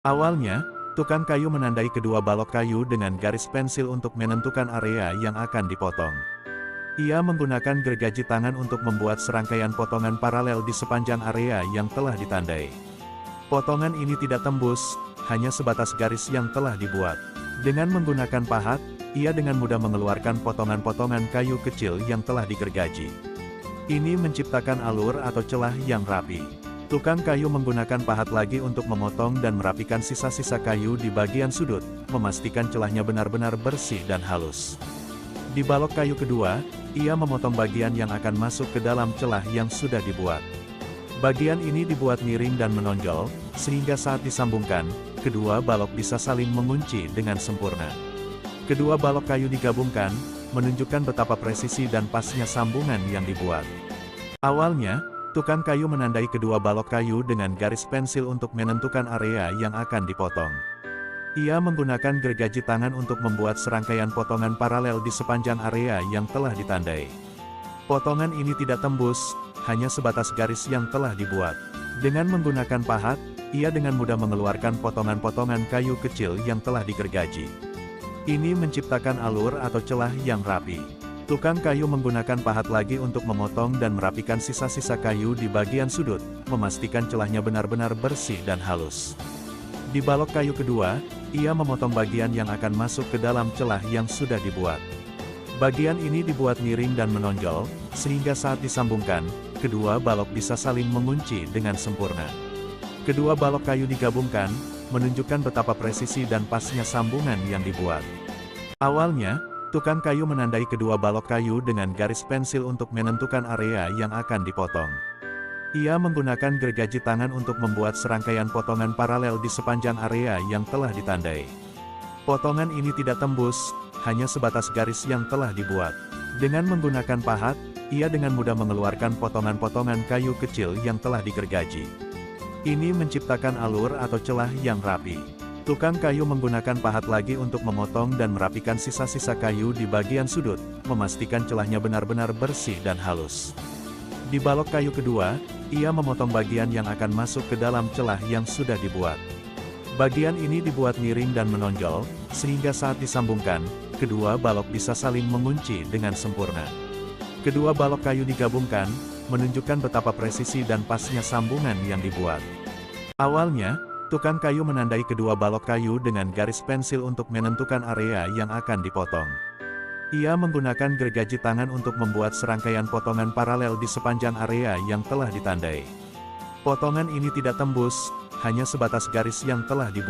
Awalnya, tukang kayu menandai kedua balok kayu dengan garis pensil untuk menentukan area yang akan dipotong. Ia menggunakan gergaji tangan untuk membuat serangkaian potongan paralel di sepanjang area yang telah ditandai. Potongan ini tidak tembus, hanya sebatas garis yang telah dibuat. Dengan menggunakan pahat, ia dengan mudah mengeluarkan potongan-potongan kayu kecil yang telah digergaji. Ini menciptakan alur atau celah yang rapi. Tukang kayu menggunakan pahat lagi untuk memotong dan merapikan sisa-sisa kayu di bagian sudut, memastikan celahnya benar-benar bersih dan halus. Di balok kayu kedua, ia memotong bagian yang akan masuk ke dalam celah yang sudah dibuat. Bagian ini dibuat miring dan menonjol, sehingga saat disambungkan, kedua balok bisa saling mengunci dengan sempurna. Kedua balok kayu digabungkan, menunjukkan betapa presisi dan pasnya sambungan yang dibuat. Awalnya, tukang kayu menandai kedua balok kayu dengan garis pensil untuk menentukan area yang akan dipotong. Ia menggunakan gergaji tangan untuk membuat serangkaian potongan paralel di sepanjang area yang telah ditandai. Potongan ini tidak tembus, hanya sebatas garis yang telah dibuat. Dengan menggunakan pahat, ia dengan mudah mengeluarkan potongan-potongan kayu kecil yang telah digergaji. Ini menciptakan alur atau celah yang rapi. Tukang kayu menggunakan pahat lagi untuk memotong dan merapikan sisa-sisa kayu di bagian sudut, memastikan celahnya benar-benar bersih dan halus. Di balok kayu kedua, ia memotong bagian yang akan masuk ke dalam celah yang sudah dibuat. Bagian ini dibuat miring dan menonjol, sehingga saat disambungkan, kedua balok bisa saling mengunci dengan sempurna. Kedua balok kayu digabungkan, menunjukkan betapa presisi dan pasnya sambungan yang dibuat. Awalnya, tukang kayu menandai kedua balok kayu dengan garis pensil untuk menentukan area yang akan dipotong. Ia menggunakan gergaji tangan untuk membuat serangkaian potongan paralel di sepanjang area yang telah ditandai. Potongan ini tidak tembus, hanya sebatas garis yang telah dibuat. Dengan menggunakan pahat, ia dengan mudah mengeluarkan potongan-potongan kayu kecil yang telah digergaji. Ini menciptakan alur atau celah yang rapi. Tukang kayu menggunakan pahat lagi untuk memotong dan merapikan sisa-sisa kayu di bagian sudut, memastikan celahnya benar-benar bersih dan halus. Di balok kayu kedua, ia memotong bagian yang akan masuk ke dalam celah yang sudah dibuat. Bagian ini dibuat miring dan menonjol, sehingga saat disambungkan, kedua balok bisa saling mengunci dengan sempurna. Kedua balok kayu digabungkan, menunjukkan betapa presisi dan pasnya sambungan yang dibuat. Awalnya, tukang kayu menandai kedua balok kayu dengan garis pensil untuk menentukan area yang akan dipotong. Ia menggunakan gergaji tangan untuk membuat serangkaian potongan paralel di sepanjang area yang telah ditandai. Potongan ini tidak tembus, hanya sebatas garis yang telah dibuat.